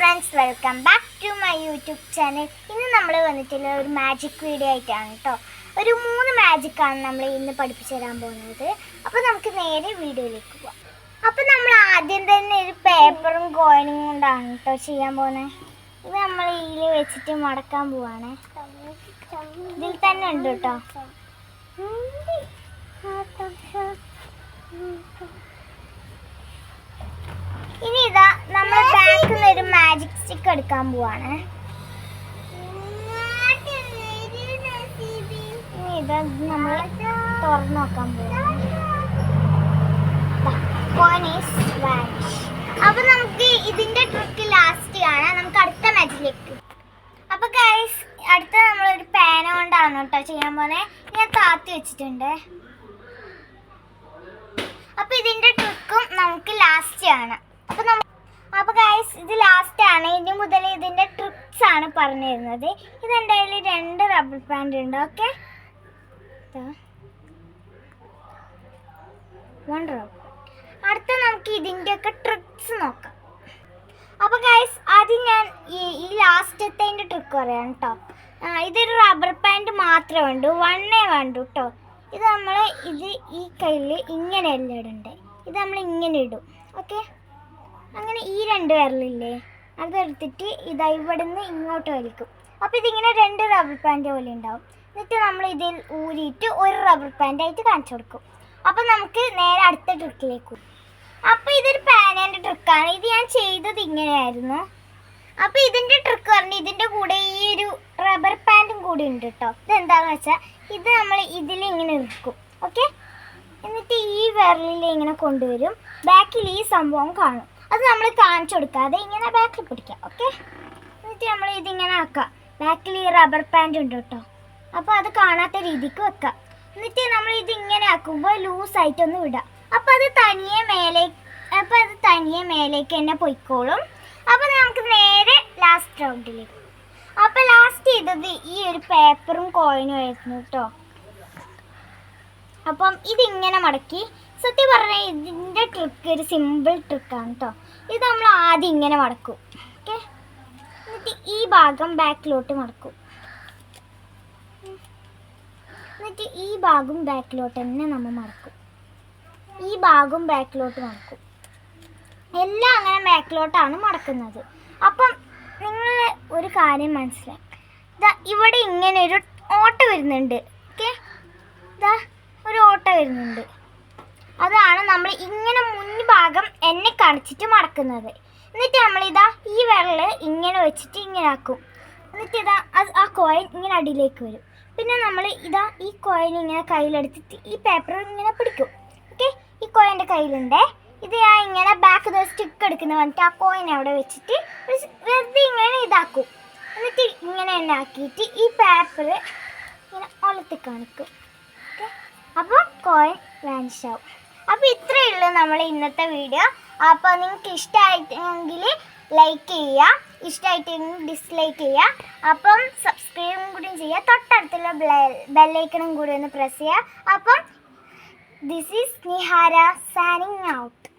Friends, welcome back to my YouTube channel. ഇന്ന് നമ്മൾ വന്നിട്ടുള്ള ഒരു മാജിക് വീഡിയോ ആയിട്ടാണ് കേട്ടോ. ഒരു 3 മാജിക്കാണ് നമ്മൾ ഇന്ന് പഠിപ്പിച്ചു തരാൻ പോകുന്നത്. അപ്പോൾ നമുക്ക് നേരെ വീഡിയോയിലേക്ക് പോവാം. അപ്പോൾ നമ്മൾ ആദ്യം തന്നെ ഒരു പേപ്പറും കോയിനും കൊണ്ടാണ് കേട്ടോ ചെയ്യാൻ പോകുന്നത്. ഇത് നമ്മൾ ഇതിൽ വെച്ചിട്ട് മടക്കാൻ പോവാണ്. ഇതിൽ തന്നെ ഉണ്ട് കേട്ടോ. ഇനി ഇതാ നമ്മൾ ബാക്കിൽ നിന്ന് ഒരു മാജിക് സ്റ്റിക്ക് എടുക്കാൻ പോവാണ്. ഇനി ഇതാ നമ്മൾ തുറന്നു നോക്കാൻ പോവാണ്. അപ്പൊ നമുക്ക് ഇതിന്റെ ട്രിക്ക് ലാസ്റ്റ് കാണാം. നമുക്ക് അടുത്ത മാജിക്കിലേക്ക്. അപ്പൊ ഗൈസ്, അടുത്ത നമ്മളൊരു പേന കൊണ്ടാണ് കേട്ടോ ചെയ്യാൻ പോന്നെ. ഞാൻ താത്തി വെച്ചിട്ടുണ്ട്. അപ്പൊ ഇതിന്റെ ട്രിക്കും നമുക്ക് ലാസ്റ്റ് കാണാം. അപ്പോൾ ഗൈസ്, ഇത് ലാസ്റ്റ് ആണ്. ഇനി മുതൽ ഇതിന്റെ ട്രിക്സ് ആണ് പറഞ്ഞു തരുന്നത്. ഇത് എൻ്റെ കയ്യിൽ 2 റബ്ബർ ബാൻഡ് ഉണ്ട്. Okay, 1 rubber. അടുത്ത നമുക്ക് ഇതിൻ്റെ ഒക്കെ ട്രിക്സ് നോക്കാം. അപ്പോൾ ഗൈസ്, ആദ്യം ഞാൻ ഈ ലാസ്റ്റത്തെ ട്രിക്ക് പറയാം കേട്ടോ. ഇതൊരു റബ്ബർ ബാൻഡ് മാത്രമേ വേണ്ടൂ, 1 വേണ്ടൂ കേട്ടോ. ഇത് നമ്മൾ ഈ കയ്യിൽ ഇങ്ങനെയല്ല ഇടണ്ടേ, ഇത് നമ്മൾ ഇങ്ങനെ ഇടും. ഓക്കെ, അങ്ങനെ ഈ 2 വിരലില്ലേ അതെടുത്തിട്ട് ഇതാ ഇവിടെ നിന്ന് ഇങ്ങോട്ട് വലിക്കും. അപ്പോൾ ഇതിങ്ങനെ 2 റബ്ബർ ബാൻഡ് പോലെ ഉണ്ടാവും. എന്നിട്ട് നമ്മൾ ഇതിൽ ഊരിയിട്ട് 1 റബ്ബർ ബാൻഡായിട്ട് കാണിച്ചു കൊടുക്കും. അപ്പോൾ നമുക്ക് നേരെ അടുത്ത ട്രിക്കിലേക്ക് പോകും. അപ്പോൾ ഇതൊരു പേനേൻ്റെ ട്രിക്കാണ്. ഇത് ഞാൻ ചെയ്തത് ഇങ്ങനെയായിരുന്നു. അപ്പോൾ ഇതിൻ്റെ ട്രിക്ക് പറഞ്ഞ് ഇതിൻ്റെ കൂടെ ഈ ഒരു റബ്ബർ ബാൻഡും കൂടി ഉണ്ട് കേട്ടോ. ഇതെന്താണെന്ന് വെച്ചാൽ ഇത് നമ്മൾ ഇതിലിങ്ങനെ ഇരിക്കും. ഓക്കെ, എന്നിട്ട് ഈ വിരലിൽ ഇങ്ങനെ കൊണ്ടുവരും. ബാക്കിൽ ഈ സംഭവം കാണും. അത് നമ്മൾ കാണിച്ചു കൊടുക്കാതെ ഇങ്ങനെ ബാക്കിൽ പിടിക്കാം. ഓക്കെ, എന്നിട്ട് നമ്മൾ ഇതിങ്ങനെ ആക്കാം. ബാക്കിൽ ഈ റബ്ബർ ബാൻഡ് ഉണ്ട് കേട്ടോ. അപ്പോൾ അത് കാണാത്ത രീതിക്ക് വെക്കാം. എന്നിട്ട് നമ്മൾ ഇതിങ്ങനെ ആക്കുമ്പോൾ ലൂസായിട്ടൊന്ന് വിടാം. അപ്പോൾ അത് തനിയെ മേലേക്ക് തന്നെ പൊയ്ക്കോളും. അപ്പോൾ നമുക്ക് നേരെ ലാസ്റ്റ് റൗണ്ടിലേക്ക്. അപ്പോൾ ലാസ്റ്റ് ചെയ്തത് ഈ ഒരു പേപ്പറും കോയിനും ആയിരുന്നു കേട്ടോ. അപ്പം ഇതിങ്ങനെ മടക്കി, സത്യം പറഞ്ഞാൽ ഇതിൻ്റെ ട്രിക്ക് ഒരു സിമ്പിൾ ട്രിക്കാണ് കേട്ടോ. ഇത് നമ്മൾ ആദ്യം ഇങ്ങനെ മടക്കും. ഓക്കെ, എന്നിട്ട് ഈ ഭാഗം ബാക്കിലോട്ട് മടക്കും. എന്നിട്ട് ഈ ഭാഗം ബാക്കിലോട്ട് തന്നെ നമ്മൾ മടക്കും. ഈ ഭാഗം ബാക്കിലോട്ട് മടക്കും. എല്ലാം അങ്ങനെ ബാക്കിലോട്ടാണ് മടക്കുന്നത്. അപ്പം നിങ്ങൾ ഒരു കാര്യം മനസ്സിലായി, ഇതാ ഇവിടെ ഇങ്ങനെ ഒരു ഓട്ട വരുന്നുണ്ട്. ഓക്കെ, ഇതാ ഒരു ഓട്ട വരുന്നുണ്ട്. അതാണ് നമ്മൾ ഇങ്ങനെ മുൻഭാഗം എന്നെ കാണിച്ചിട്ട് മടക്കുന്നത്. എന്നിട്ട് നമ്മളിതാ ഈ വിരൽ ഇങ്ങനെ വെച്ചിട്ട് ഇങ്ങനെ ആക്കും. എന്നിട്ട് ഇതാ ആ കോയിൻ ഇങ്ങനെ അടിയിലേക്ക് വരും. പിന്നെ നമ്മൾ ഇതാ ഈ കോയിൻ ഇങ്ങനെ കയ്യിലെടുത്തിട്ട് ഈ പേപ്പർ ഇങ്ങനെ പിടിക്കും. ഓക്കെ, ഈ കോയിൻ്റെ കയ്യിലുണ്ടേ. ഇത് ഞാൻ ഇങ്ങനെ ബാക്ക് സ്റ്റിക്ക് എടുക്കുന്ന പറഞ്ഞിട്ട് ആ കോയിൻ അവിടെ വെച്ചിട്ട് വെറുതെ ഇങ്ങനെ ഇതാക്കും. എന്നിട്ട് ഇങ്ങനെ തന്നെ ആക്കിയിട്ട് ഈ പേപ്പർ ഇങ്ങനെ ഒലത്തി കാണിക്കും. ഓക്കെ, അപ്പോൾ കോയിൻ വാനിഷ് ആവും. അപ്പോൾ ഇത്രയേ ഉള്ളൂ നമ്മൾ ഇന്നത്തെ വീഡിയോ. അപ്പോൾ നിങ്ങൾക്ക് ഇഷ്ടമായിട്ടെങ്കിൽ ലൈക്ക് ചെയ്യുക, ഇഷ്ടമായിട്ടെങ്കിൽ ഡിസ്ലൈക്ക് ചെയ്യുക. അപ്പം സബ്സ്ക്രൈബും കൂടി ചെയ്യുക. തൊട്ടടുത്തുള്ള ബെല്ലൈക്കണും കൂടി ഒന്ന് പ്രസ് ചെയ്യുക. അപ്പം this is Nihara signing out.